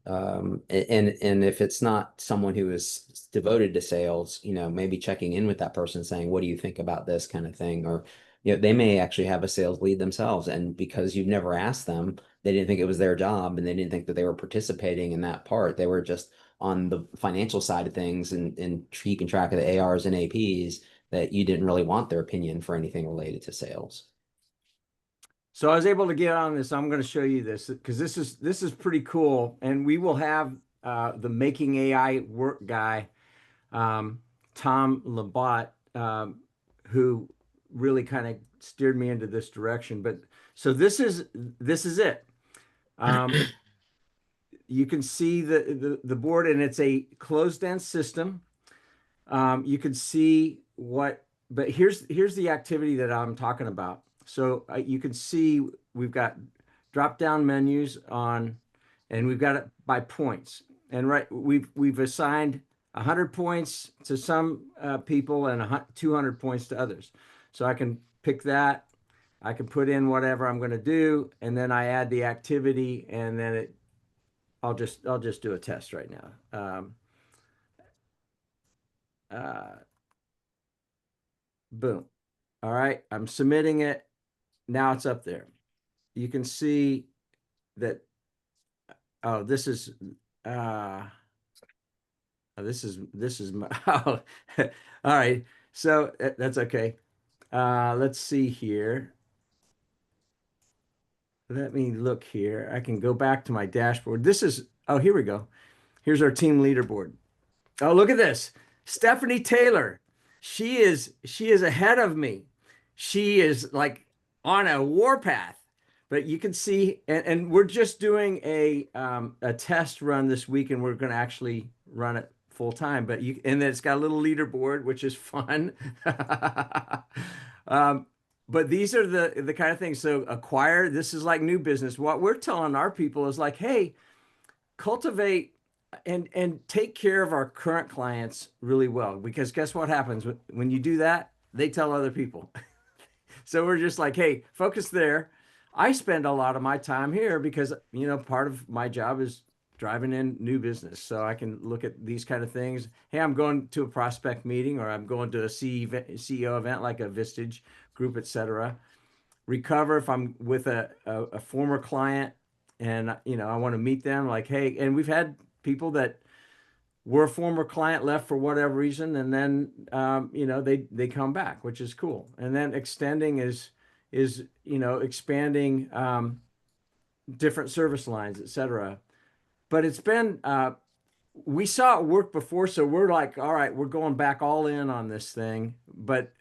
And if it's not someone who is devoted to sales, maybe checking in with that person saying, what do you think about this kind of thing? Or, they may actually have a sales lead themselves. And because you've never asked them, they didn't think it was their job and they didn't think that they were participating in that part. They were just on the financial side of things and keeping track of the ARs and APs that you didn't really want their opinion for anything related to sales.
So I was able to get on this. I'm going to show you this because this is pretty cool, and we will have the Making AI Work guy, um, Tom Labat, who really kind of steered me into this direction. But so this is it. Um, you can see the board, and it's a closed-end system. You can see but here's the activity that I'm talking about. So you can see we've got drop down menus on, and we've got it by points. And right, we've assigned 100 points to some people and 200 points to others. So I can pick that. I can put in whatever I'm going to do, and then I add the activity, and then I'll just do a test right now. Uh, Boom. All right, I'm submitting it. Now it's up there. You can see that, oh, uh this is my oh, all right. So that's okay. Let's see here. Let me look here. I can go back to my dashboard. Oh, here we go. Here's our team leaderboard. Oh, look at this. Stephanie Taylor. She is ahead of me. She is like on a warpath. But you can see, and we're just doing a test run this week, and we're going to actually run it full time. And then it's got a little leaderboard, which is fun. um, but these are the kind of things. So acquire, this is like new business. What we're telling our people is like, hey, cultivate and take care of our current clients really well, because guess what happens when you do that? They tell other people. So we're just like, hey, focus there. I spend a lot of my time here because part of my job is driving in new business, so I can look at these kind of things. Hey, I'm going to a prospect meeting, or I'm going to a CEO event like a Vistage group, etc. Recover if I'm with a former client, and I want to meet them, like, hey. And we've had people that were a former client, left for whatever reason, and then they come back, which is cool. And then extending is expanding, different service lines, etc. But it's been we saw it work before, so we're like, all right, we're going back all in on this thing. But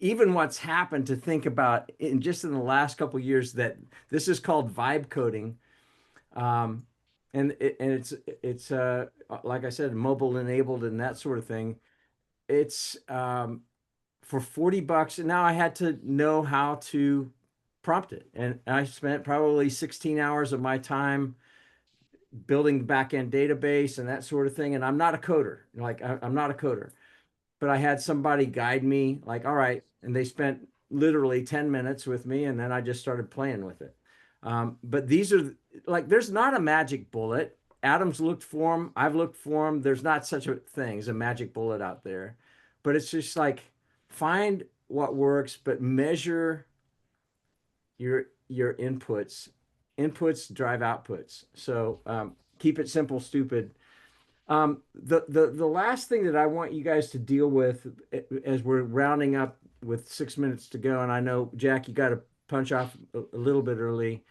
even what's happened, to think about in the last couple of years, that this is called vibe coding. um, and it's like I said, mobile enabled and that sort of thing. It's for $40, and now I had to know how to prompt it, and I spent probably 16 hours of my time building the back end database and that sort of thing. And I'm not a coder, like I'm not a coder, but I had somebody guide me, like, all right. And they spent literally 10 minutes with me, and then I just started playing with it. But these are like, there's not a magic bullet. Adam's looked for them. I've looked for them. There's not such a thing as a magic bullet out there, but it's just like, find what works, but measure your inputs. Inputs drive outputs. So keep it simple, stupid. The last thing that I want you guys to deal with, as we're rounding up with 6 minutes to go, and I know, Jack, you got to punch off a little bit early,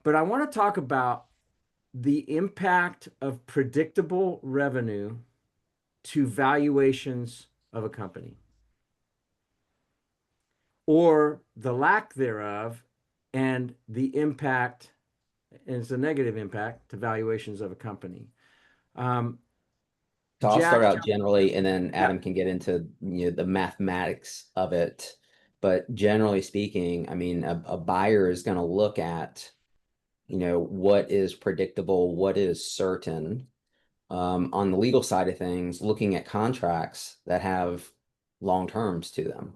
but I want to talk about the impact of predictable revenue to valuations of a company, or the lack thereof, and the impact, and it's a negative impact to valuations of a company. Um,
So I'll start
Jack,
out generally, and then
yeah.
Adam can get into the mathematics of it. But generally speaking, I mean, a buyer is going to look at what is predictable, what is certain, On the legal side of things, looking at contracts that have long terms to them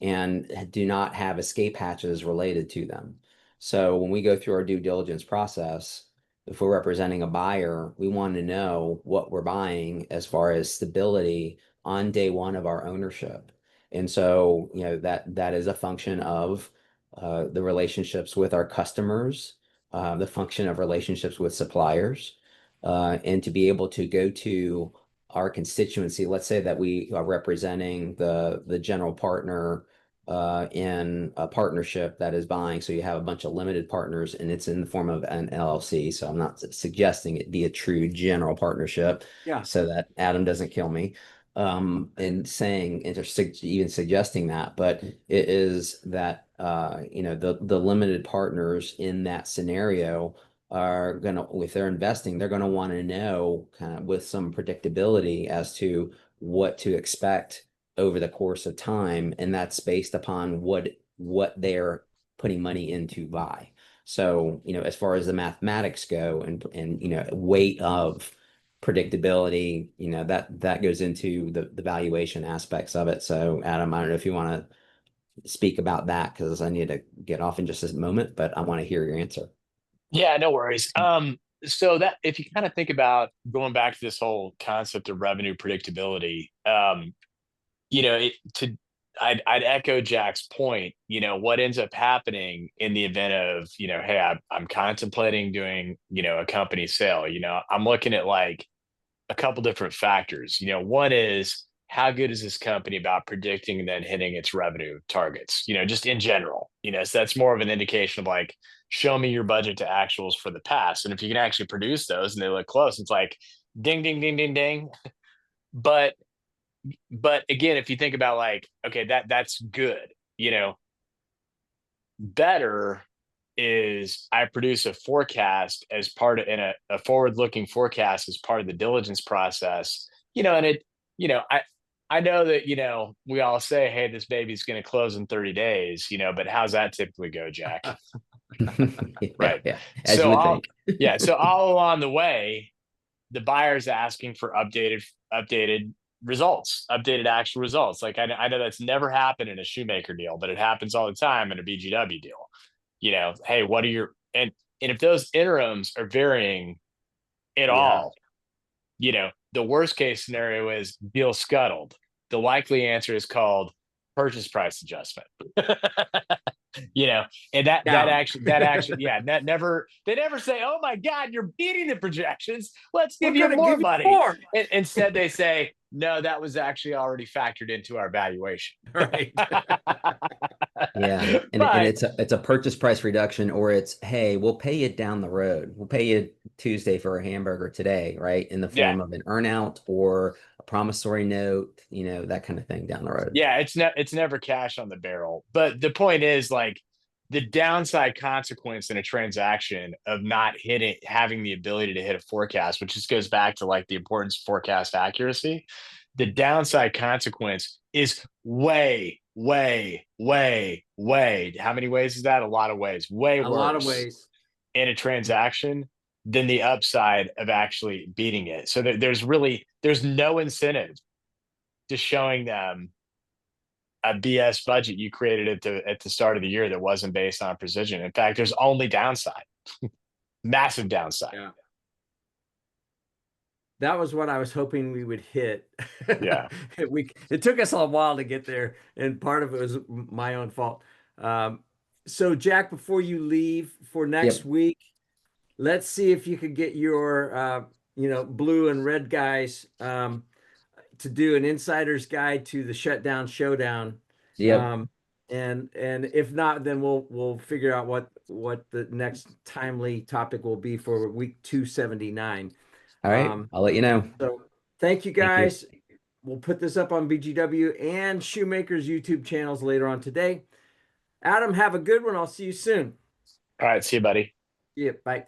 and do not have escape hatches related to them. So when we go through our due diligence process, if we're representing a buyer, we want to know what we're buying as far as stability on day one of our ownership. And so, that is a function of the relationships with our customers, the function of relationships with suppliers, and to be able to go to our constituency. Let's say that we are representing the general partner in a partnership that is buying. So you have a bunch of limited partners and it's in the form of an LLC. So I'm not suggesting it be a true general partnership
Yeah.
so that Adam doesn't kill me and saying and even suggesting that, but it is that the limited partners in that scenario are gonna, if they're investing, they're gonna want to know kind of with some predictability as to what to expect over the course of time, and that's based upon what they're putting money in to buy. So, as far as the mathematics go and weight of predictability, that goes into the valuation aspects of it. So, Adam, I don't know if you want to speak about that because I need to get off in just a moment, but I want to hear your answer.
Yeah, no worries. So that if you kind of think about going back to this whole concept of revenue predictability, you know, it to I'd echo Jack's point. What ends up happening in the event of, hey, I'm contemplating doing, a company sale. I'm looking at like a couple different factors. One is how good is this company about predicting and then hitting its revenue targets, just in general. So that's more of an indication of like, show me your budget to actuals for the past. And if you can actually produce those and they look close, it's like ding, ding, ding, ding, ding. But again, if you think about like, okay, that's good, better is I produce a forecast as part of in a forward-looking forecast as part of the diligence process, and I know that, we all say, hey, this baby's going to close in 30 days, but how's that typically go, Jack?
Yeah,
Right.
yeah, as you
So
would think.
yeah, so all along the way, the buyer's asking for updated results, updated actual results. Like I know that's never happened in a shoemaker deal, but it happens all the time in a BGW deal. Hey, what are your and if those interims are varying at
Yeah.
all, the worst case scenario is deal scuttled. The likely answer is called purchase price adjustment. you know, and
Down.
that actually, yeah, that never they never say, "Oh my God, you're beating the projections. Let's
We're
give you
gonna
more
give you
money."
more.
Instead, they say, "No, that was actually already factored into our valuation."
Right.
Yeah, and
But
it's a purchase price reduction, or it's, hey, we'll pay you down the road. We'll pay you Tuesday for a hamburger today, right? In the
yeah,
form of an earnout or a promissory note, that kind of thing down the road.
yeah, it's never cash on the barrel. But the point is, like, the downside consequence in a transaction of not having the ability to hit a forecast, which just goes back to like the importance of forecast accuracy. The downside consequence is way, way, way, way. How many ways is that? A lot of ways. Way
A lot of
worse
ways.
in a transaction than the upside of actually beating it. So there's no incentive to showing them a BS budget you created at the start of the year that wasn't based on precision. In fact, there's only downside, massive downside.
Yeah. That was what I was hoping we would hit.
Yeah.
It took us a while to get there, and part of it was my own fault. So Jack, before you leave for next
Yep.
week, let's see if you could get your blue and red guys to do an insider's guide to the shutdown showdown.
Yep.
Um, and if not, then we'll figure out what the next timely topic will be for week 279.
All right.
Um,
I'll let you know.
so thank you
Thank you.
guys. We'll put this up on BGW and Shoemaker's YouTube channels later on today. Adam, have a good one. I'll see you soon.
All right. See you, buddy.
Yeah, bye.